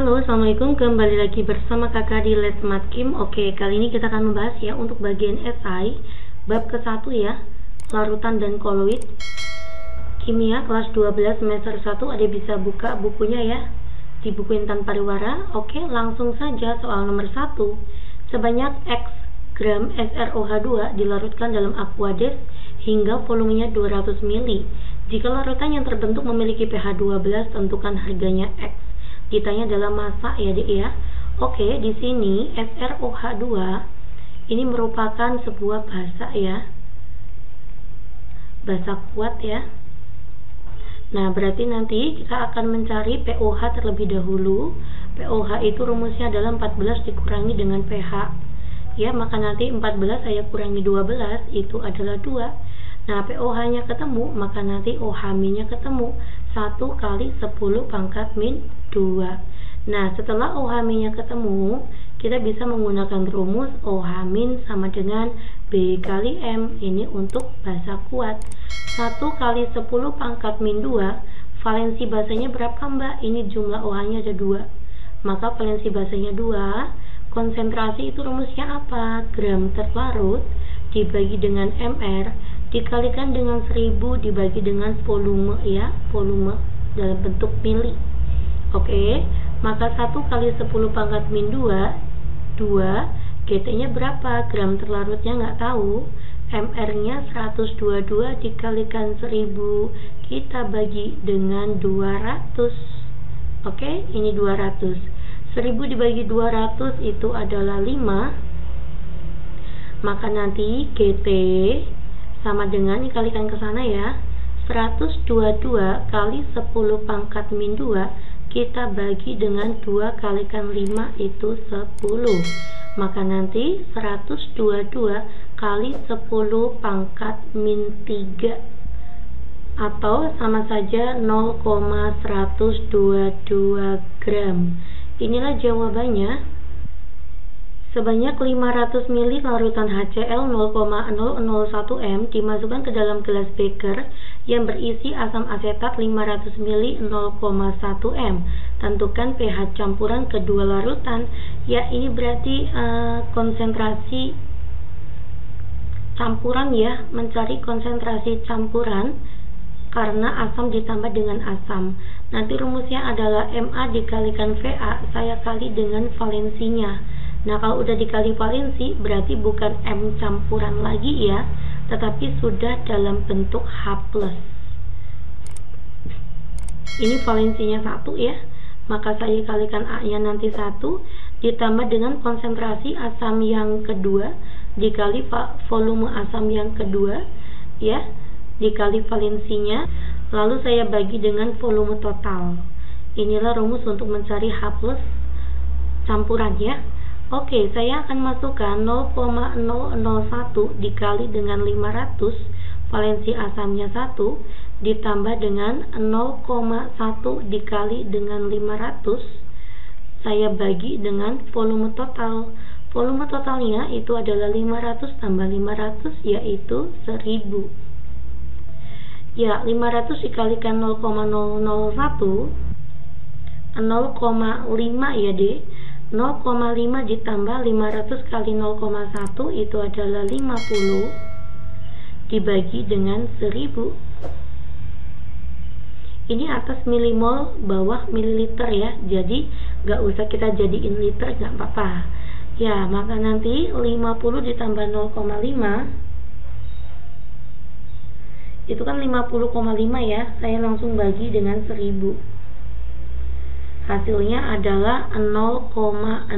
Halo, assalamualaikum. Kembali lagi bersama kakak di Let's Math Kim. Oke, kali ini kita akan membahas ya untuk bagian SI bab ke-1 ya, larutan dan koloid kimia kelas 12 semester 1. Ada bisa buka bukunya ya di buku Intan Pariwara. Oke, langsung saja soal nomor 1. Sebanyak X gram SrOH2 dilarutkan dalam aqueous hingga volumenya 200 ml. Jika larutan yang terbentuk memiliki pH 12, tentukan harganya X. Ditanya dalam massa ya Dek ya. Oke, di sini SrOH2 ini merupakan sebuah basa ya, basa kuat ya. Nah, berarti nanti kita akan mencari pOH terlebih dahulu. pOH itu rumusnya adalah 14 dikurangi dengan pH ya, maka nanti 14 saya kurangi 12 itu adalah 2. Nah, pOH-nya ketemu, maka nanti OH-nya ketemu 1 kali 10 pangkat min 2. Nah, setelah OH-nya ketemu, kita bisa menggunakan rumus OH- sama dengan B kali M. Ini untuk basa kuat. 1 kali 10 pangkat min 2, valensi basanya berapa Mbak? Ini jumlah OH-nya ada 2. Maka valensi basanya 2. Konsentrasi itu rumusnya apa? Gram terlarut dibagi dengan MR dikalikan dengan 1000 dibagi dengan volume ya, volume dalam bentuk mili. Oke, maka 1 kali 10 pangkat min 2, GT nya berapa? Gram terlarutnya nggak tahu, MR nya 122 dikalikan 1000 kita bagi dengan 200. Oke, ini 200. 1000 dibagi 200 itu adalah 5. Maka nanti GT sama dengan, dikalikan ke sana ya, 122 kali 10 pangkat min 2 kita bagi dengan 2 kalikan 5 itu 10. Maka nanti 122 kali 10 pangkat min 3 atau sama saja 0,122 gram. Inilah jawabannya. Sebanyak 500 ml larutan HCl 0,001 m dimasukkan ke dalam gelas beker yang berisi asam asetat 500 ml 0,1 m. Tentukan pH campuran kedua larutan. Ya, ini berarti konsentrasi campuran ya, mencari konsentrasi campuran karena asam ditambah dengan asam. Nanti rumusnya adalah Ma dikalikan Va, saya kali dengan valensinya. Nah, kalau udah dikali valensi berarti bukan M campuran lagi ya, tetapi sudah dalam bentuk H+. Ini valensinya 1 ya, maka saya kalikan A-nya nanti 1 ditambah dengan konsentrasi asam yang kedua dikali volume asam yang kedua ya, dikali valensinya, lalu saya bagi dengan volume total. Inilah rumus untuk mencari H+ campuran ya. Oke, saya akan masukkan 0,001 dikali dengan 500, valensi asamnya 1, ditambah dengan 0,1 dikali dengan 500, saya bagi dengan volume total. Volume totalnya itu adalah 500 tambah 500 yaitu 1000. Ya, 500 dikalikan 0,001, 0,5 ya deh. 0,5 ditambah 500 kali 0,1 itu adalah 50 dibagi dengan 1000. Ini atas milimol, bawah mililiter ya, jadi gak usah kita jadiin liter, gak apa-apa ya. Maka nanti 50 ditambah 0,5 itu kan 50,5 ya, saya langsung bagi dengan 1000. Hasilnya adalah 0,0505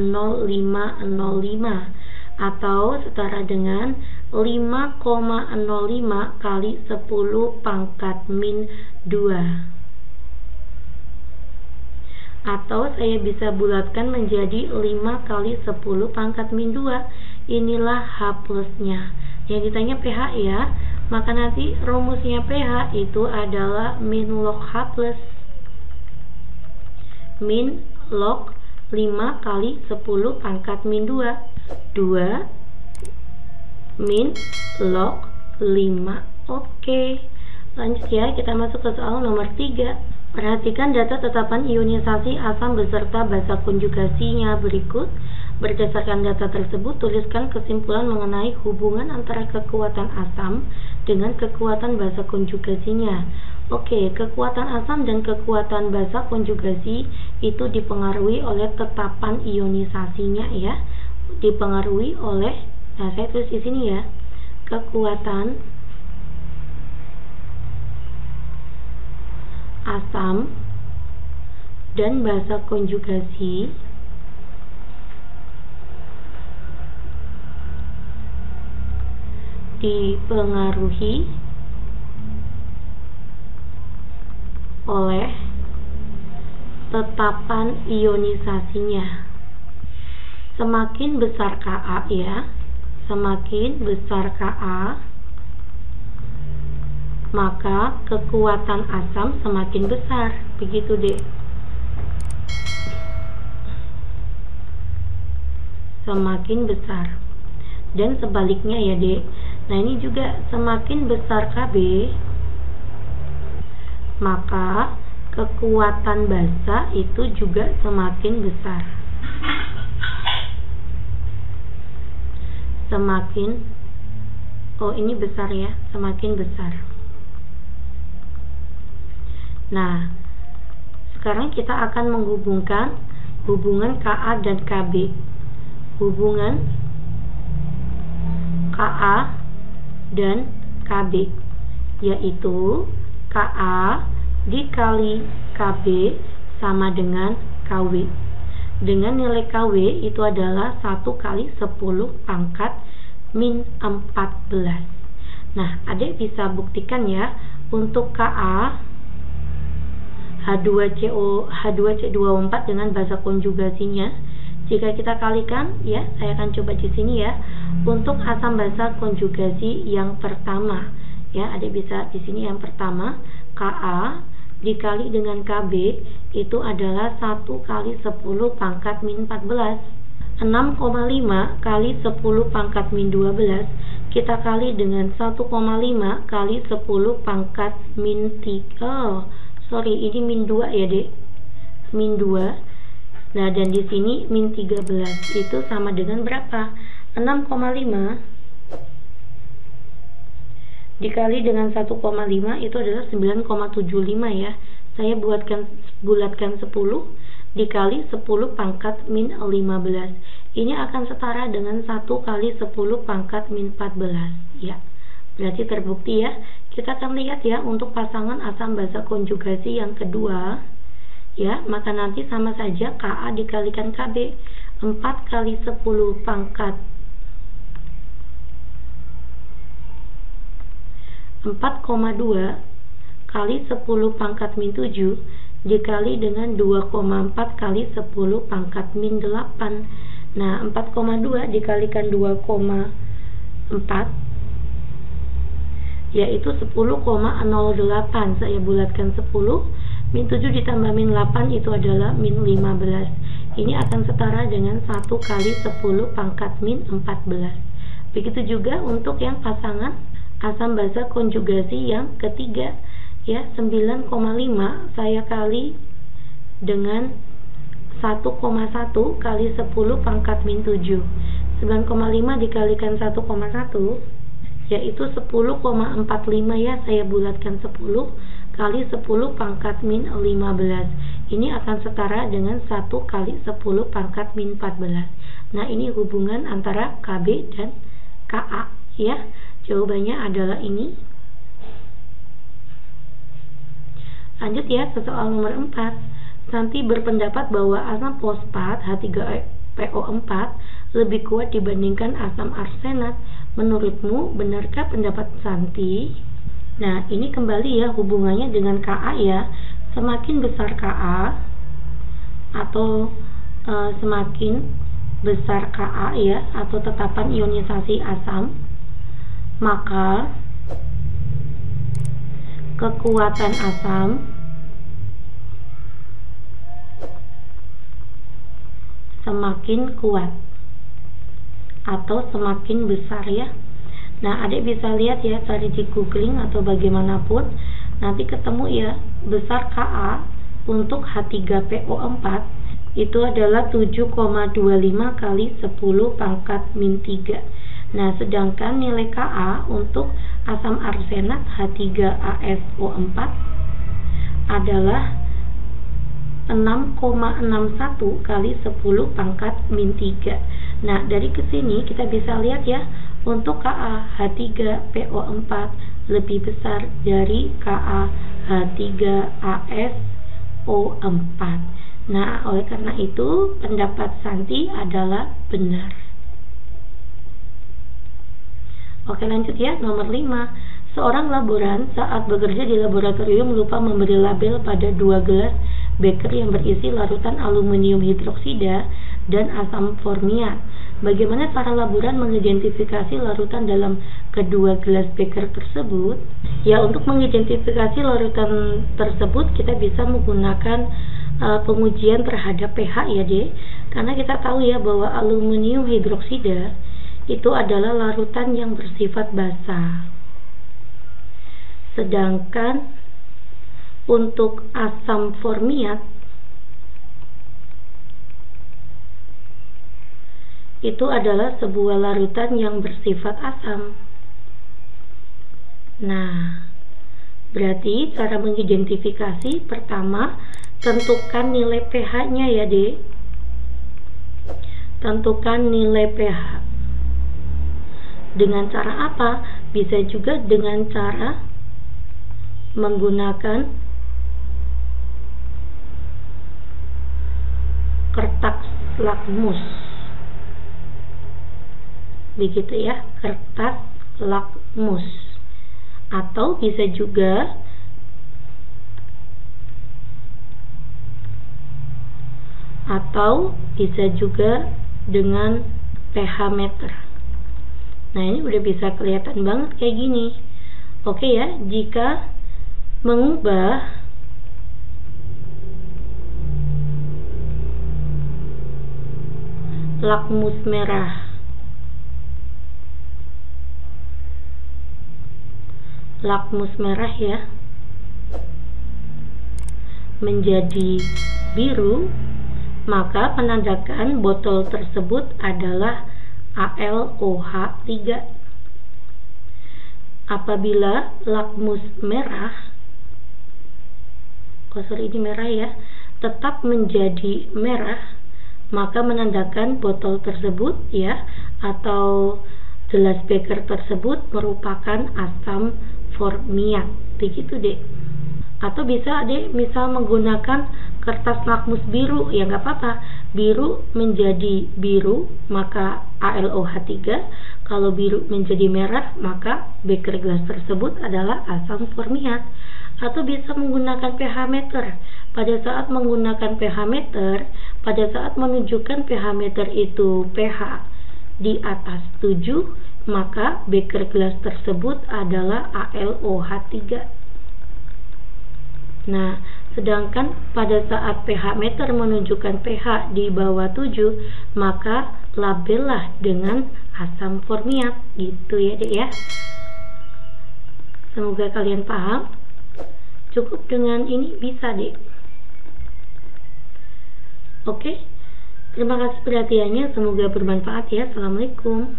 atau setara dengan 5,05 kali 10 pangkat min 2. Atau saya bisa bulatkan menjadi 5 kali 10 pangkat min 2. Inilah H+- nya. Yang ditanya pH ya, maka nanti rumusnya pH itu adalah min log H+. Min log 5 kali 10 pangkat min 2 min log 5. Oke, lanjut ya, kita masuk ke soal nomor 3. Perhatikan data tetapan ionisasi asam beserta basa konjugasinya berikut. Berdasarkan data tersebut, tuliskan kesimpulan mengenai hubungan antara kekuatan asam dengan kekuatan basa konjugasinya. Oke, kekuatan asam dan kekuatan basa konjugasi itu dipengaruhi oleh tetapan ionisasinya ya. Dipengaruhi oleh, nah saya tulis di sini ya, kekuatan asam dan basa konjugasi dipengaruhi oleh tetapan ionisasinya. Semakin besar Ka ya, semakin besar Ka, maka kekuatan asam semakin besar, begitu deh. Semakin besar. Dan sebaliknya ya dek. Nah ini juga semakin besar Kb, maka kekuatan basa itu juga semakin besar. Semakin, oh ini besar ya, semakin besar. Nah, sekarang kita akan menghubungkan hubungan Ka dan Kb. Hubungan Ka dan Kb, yaitu Ka dikali Kb sama dengan Kw. Dengan nilai Kw itu adalah 1 kali 10 pangkat min 14. Nah, adik bisa buktikan ya, untuk Ka H2CO4 dengan basa konjugasinya. Jika kita kalikan ya, saya akan coba di sini ya. Untuk asam basa konjugasi yang pertama ya, adik bisa di sini yang pertama, Ka dikali dengan Kb itu adalah 1 kali 10 pangkat min 14. 6,5 kali 10 pangkat min 12 kita kali dengan 1,5 kali 10 pangkat min 3. Ini min 2 ya dek, min 2. Nah dan di sini min 13 itu sama dengan berapa? 6,5 dikali dengan 1,5 itu adalah 9,75 ya. Saya bulatkan 10 dikali 10 pangkat min 15. Ini akan setara dengan 1 kali 10 pangkat min 14 ya. Berarti terbukti ya. Kita akan lihat ya untuk pasangan asam basa konjugasi yang kedua ya, maka nanti sama saja Ka dikalikan Kb. 4 kali 10 pangkat 4,2 kali 10 pangkat min 7 dikali dengan 2,4 kali 10 pangkat min 8. Nah 4,2 dikalikan 2,4 yaitu 10,08. Saya bulatkan 10, min 7 ditambah min 8 itu adalah min 15. Ini akan setara dengan 1 kali 10 pangkat min 14. Begitu juga untuk yang pasangan asam basa konjugasi yang ketiga ya, 9,5 saya kali dengan 1,1 kali 10 pangkat min 7. 9,5 dikalikan 1,1 yaitu 10,45 ya, saya bulatkan 10 kali 10 pangkat min 15. Ini akan setara dengan 1 kali 10 pangkat min 14. Nah ini hubungan antara Kb dan Ka ya. Jawabannya adalah ini. Lanjut ya ke soal nomor 4. Santi berpendapat bahwa asam fosfat H3PO4 lebih kuat dibandingkan asam arsenat. Menurutmu benarkah pendapat Santi? Nah ini kembali ya hubungannya dengan Ka ya. Semakin besar Ka atau semakin besar Ka ya, atau tetapan ionisasi asam, maka kekuatan asam semakin kuat atau semakin besar ya. Nah adik bisa lihat ya, cari di googling atau bagaimanapun, nanti ketemu ya, besar Ka untuk H3PO4 itu adalah 7,25 kali 10 pangkat min 3. Nah, sedangkan nilai Ka untuk asam arsenat H3ASO4 adalah 6,61 kali 10 pangkat min 3. Nah, dari kesini kita bisa lihat ya, untuk Ka H3PO4 lebih besar dari Ka H3ASO4. Nah, oleh karena itu pendapat Santi adalah benar. Oke, lanjut ya, nomor 5. Seorang laboran saat bekerja di laboratorium lupa memberi label pada 2 gelas beker yang berisi larutan aluminium hidroksida dan asam formiat. Bagaimana cara laboran mengidentifikasi larutan dalam kedua gelas beker tersebut? Ya, untuk mengidentifikasi larutan tersebut kita bisa menggunakan pengujian terhadap pH ya dek, karena kita tahu ya bahwa aluminium hidroksida itu adalah larutan yang bersifat basa, sedangkan untuk asam formiat itu adalah sebuah larutan yang bersifat asam. Nah, berarti cara mengidentifikasi pertama, tentukan nilai pH-nya ya dek. Tentukan nilai pH. Dengan cara apa? Bisa juga dengan cara menggunakan kertas lakmus. Begitu ya, kertas lakmus. Atau bisa juga dengan pH meter. Nah, ini udah bisa kelihatan banget kayak gini. Oke ya, jika mengubah lakmus merah ya menjadi biru, maka menandakan botol tersebut adalah AlOH3. Apabila lakmus merah, ini merah ya, tetap menjadi merah, maka menandakan botol tersebut ya, atau gelas beker tersebut merupakan asam formiat. Begitu dek. Atau bisa dek misal menggunakan kertas lakmus biru, ya nggak apa-apa, biru menjadi biru maka AlOH3, kalau biru menjadi merah maka beker gelas tersebut adalah asam formiat. Atau bisa menggunakan pH meter. Pada saat menggunakan pH meter, pada saat menunjukkan pH meter itu pH di atas 7, maka beker gelas tersebut adalah AlOH3. Nah, sedangkan pada saat pH meter menunjukkan pH di bawah 7, maka labellah dengan asam formiat. Gitu ya dek ya. Semoga kalian paham. Cukup dengan ini bisa dek. Oke, terima kasih perhatiannya, semoga bermanfaat ya. Assalamualaikum.